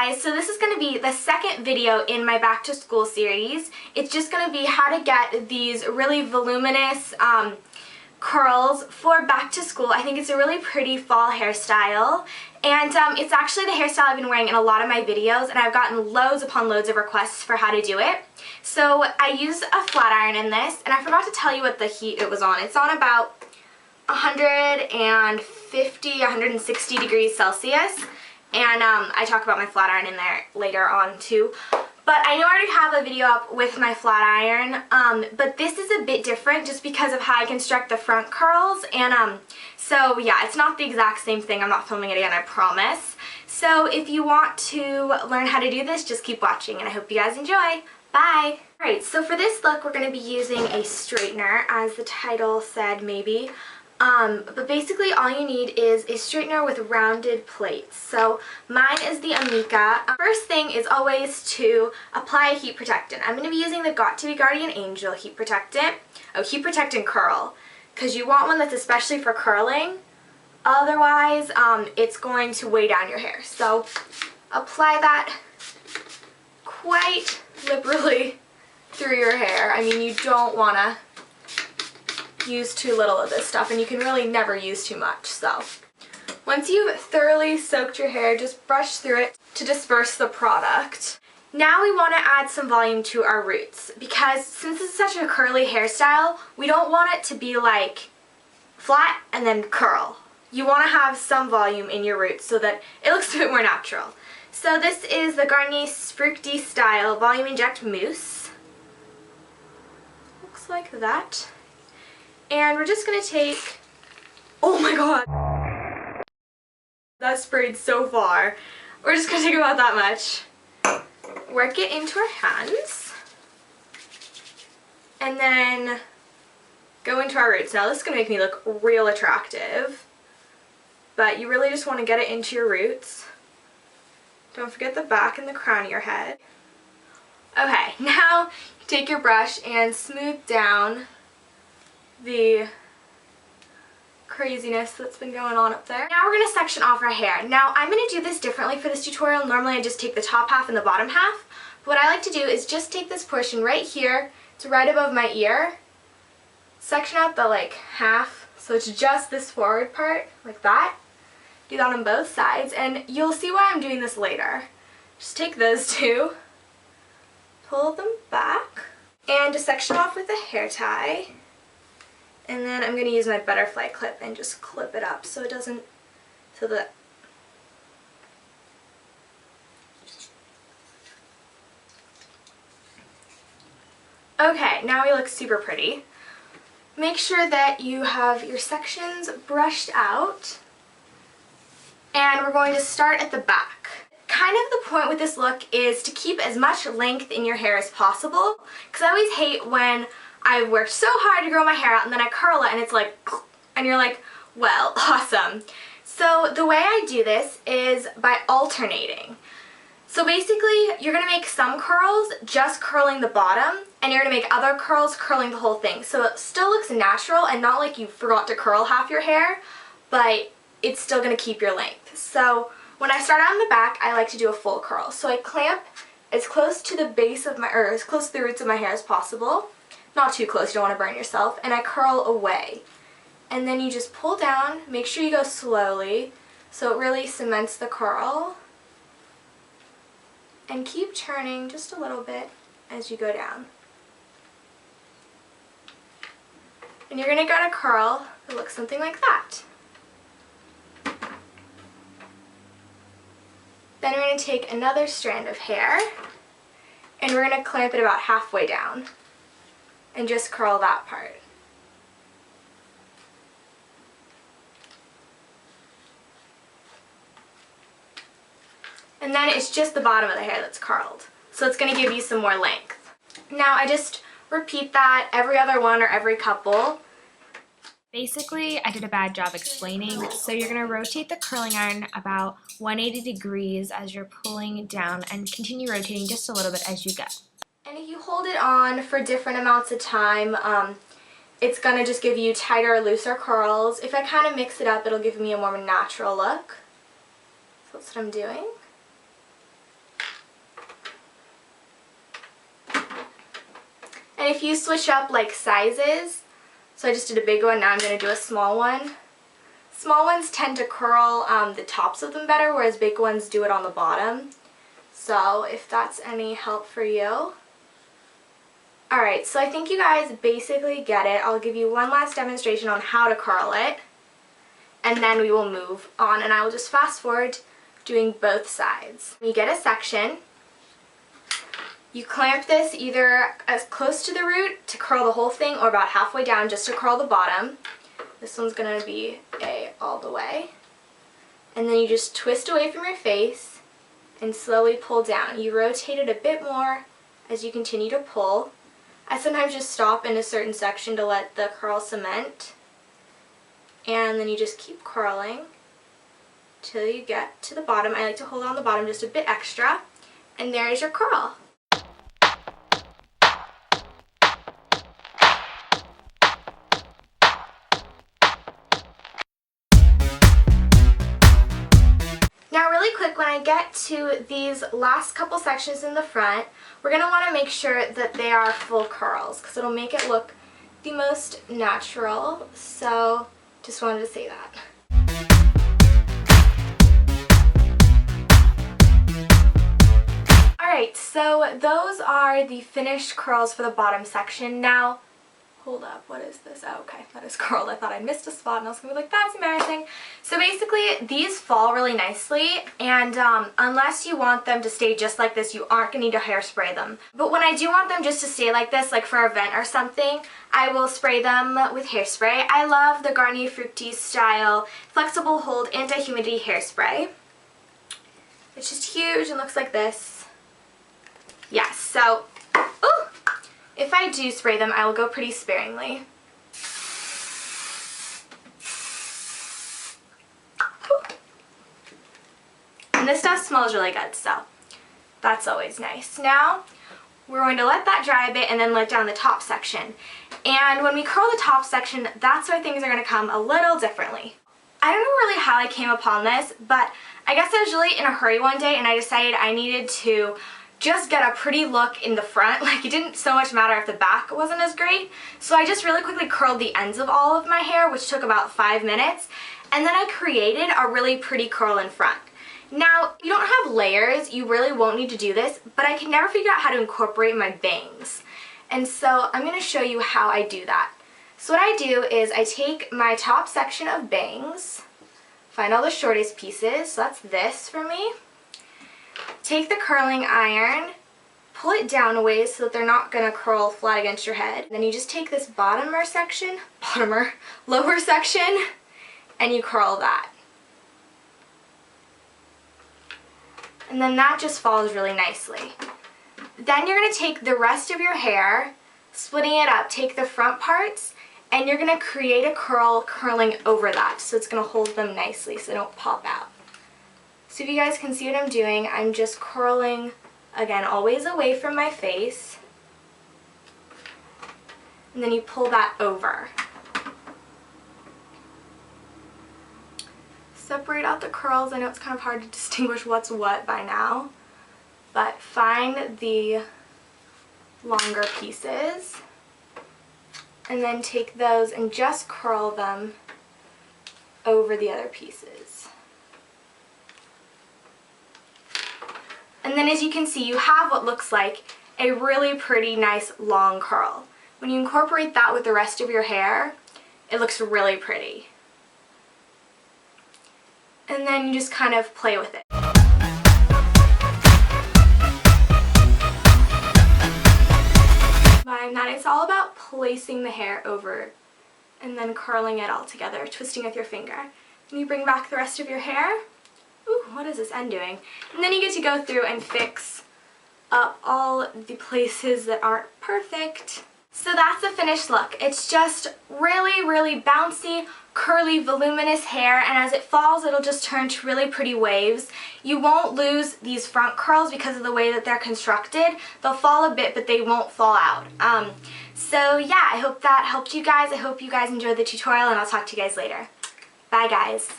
guys, so this is going to be the second video in my back to school series. It's just going to be how to get these really voluminous curls for back to school. I think it's a really pretty fall hairstyle, and it's actually the hairstyle I've been wearing in a lot of my videos, and I've gotten loads upon loads of requests for how to do it. So I use a flat iron in this, and I forgot to tell you what the heat it was on. It's on about 150, 160 degrees Celsius. And I talk about my flat iron in there later on too. But I know I already have a video up with my flat iron, but this is a bit different just because of how I construct the front curls. And so yeah, it's not the exact same thing. I'm not filming it again, I promise. So if you want to learn how to do this, just keep watching, and I hope you guys enjoy. Bye! Alright, so for this look, we're going to be using a straightener, as the title said maybe. But basically all you need is a straightener with rounded plates. So mine is the Amika. First thing is always to apply a heat protectant. I'm going to be using the Got to Be Guardian Angel heat protectant. Oh, heat protectant curl. Because you want one that's especially for curling. Otherwise, it's going to weigh down your hair. So apply that quite liberally through your hair. I mean, you don't want to use too little of this stuff, and you can really never use too much. So once you've thoroughly soaked your hair, just brush through it to disperse the product. Now we want to add some volume to our roots, because since this is such a curly hairstyle, we don't want it to be like flat and then curl. You want to have some volume in your roots so that it looks a bit more natural. So this is the Garnier Fructis style Volume Inject Mousse. Looks like that. And we're just going to take, oh my god, that sprayed so far. We're just going to take about that much. Work it into our hands. And then go into our roots. Now this is going to make me look real attractive, but you really just want to get it into your roots. Don't forget the back and the crown of your head. Okay, now take your brush and smooth down the craziness that's been going on up there. Now we're going to section off our hair. Now I'm going to do this differently for this tutorial. Normally I just take the top half and the bottom half. But what I like to do is just take this portion right here. It's right above my ear. Section out the half, so it's just this forward part like that. Do that on both sides, and you'll see why I'm doing this later. Just take those two, pull them back, and just section off with a hair tie. And then I'm going to use my butterfly clip and just clip it up so it doesn't, Okay, now we look super pretty. Make sure that you have your sections brushed out. And we're going to start at the back. Kind of the point with this look is to keep as much length in your hair as possible, because I always hate when I've worked so hard to grow my hair out and then I curl it and it's like, and you're like, well, awesome. So the way I do this is by alternating. So basically, you're going to make some curls just curling the bottom, and you're going to make other curls curling the whole thing. So it still looks natural and not like you forgot to curl half your hair, but it's still going to keep your length. So when I start out in the back, I like to do a full curl. So I clamp as close to the base of my, or as close to the roots of my hair as possible. Not too close, you don't want to burn yourself, and I curl away. And then you just pull down, make sure you go slowly so it really cements the curl. And keep turning just a little bit as you go down. And you're going to get a curl that looks something like that. Then we're going to take another strand of hair and we're going to clamp it about halfway down and just curl that part. And then it's just the bottom of the hair that's curled. So it's going to give you some more length. Now I just repeat that every other one or every couple. Basically, I did a bad job explaining. So you're going to rotate the curling iron about 180 degrees as you're pulling down, and continue rotating just a little bit as you go. And if you hold it on for different amounts of time, it's going to just give you tighter or looser curls. If I kind of mix it up, it'll give me a more natural look. So that's what I'm doing. And if you switch up like sizes, so I just did a big one, now I'm going to do a small one. Small ones tend to curl the tops of them better, whereas big ones do it on the bottom. So if that's any help for you. Alright, so I think you guys basically get it. I'll give you one last demonstration on how to curl it, and then we will move on, and I will just fast forward doing both sides. You get a section. You clamp this either as close to the root to curl the whole thing or about halfway down just to curl the bottom. This one's going to be all the way. And then you just twist away from your face and slowly pull down. You rotate it a bit more as you continue to pull. I sometimes just stop in a certain section to let the curl cement. And then you just keep curling till you get to the bottom. I like to hold on the bottom just a bit extra. And there is your curl. Now really quick, when I get to these last couple sections in the front, we're going to want to make sure that they are full curls because it'll make it look the most natural. So just wanted to say that. Alright, so those are the finished curls for the bottom section. Now, hold up, what is this? Oh, okay, that is curled. I thought I missed a spot and I was going to be like, that's embarrassing. So basically, these fall really nicely, and unless you want them to stay just like this, you aren't going to need to hairspray them. But when I do want them just to stay like this, like for an event or something, I will spray them with hairspray. I love the Garnier Fructis style flexible hold anti-humidity hairspray. It's just huge and looks like this. Yes, so, ooh! If I do spray them, I will go pretty sparingly. And this stuff smells really good, so that's always nice. Now, we're going to let that dry a bit and then let down the top section. And when we curl the top section, that's where things are going to come a little differently. I don't know really how I came upon this, but I guess I was really in a hurry one day and I decided I needed to just get a pretty look in the front. Like, it didn't so much matter if the back wasn't as great. So I just really quickly curled the ends of all of my hair, which took about 5 minutes. And then I created a really pretty curl in front. Now, if you don't have layers, you really won't need to do this, but I can never figure out how to incorporate my bangs. And so I'm going to show you how I do that. So what I do is I take my top section of bangs, find all the shortest pieces, so that's this for me. Take the curling iron, pull it down a ways so that they're not going to curl flat against your head. Then you just take this lower section, and you curl that. And then that just falls really nicely. Then you're going to take the rest of your hair, splitting it up, take the front parts, and you're going to create a curl curling over that. So it's going to hold them nicely so they don't pop out. So if you guys can see what I'm doing, I'm just curling, again, always away from my face. And then you pull that over. Separate out the curls. I know it's kind of hard to distinguish what's what by now. But find the longer pieces. And then take those and just curl them over the other pieces. And then as you can see, you have what looks like a really pretty nice long curl. When you incorporate that with the rest of your hair, it looks really pretty. And then you just kind of play with it. By that, it's all about placing the hair over and then curling it all together, twisting with your finger. And you bring back the rest of your hair. Ooh, what is this end doing? And then you get to go through and fix up all the places that aren't perfect. So that's the finished look. It's just really, really bouncy, curly, voluminous hair, and as it falls, it'll just turn to really pretty waves. You won't lose these front curls because of the way that they're constructed. They'll fall a bit, but they won't fall out. So yeah, I hope that helped you guys. I hope you guys enjoyed the tutorial, and I'll talk to you guys later. Bye, guys.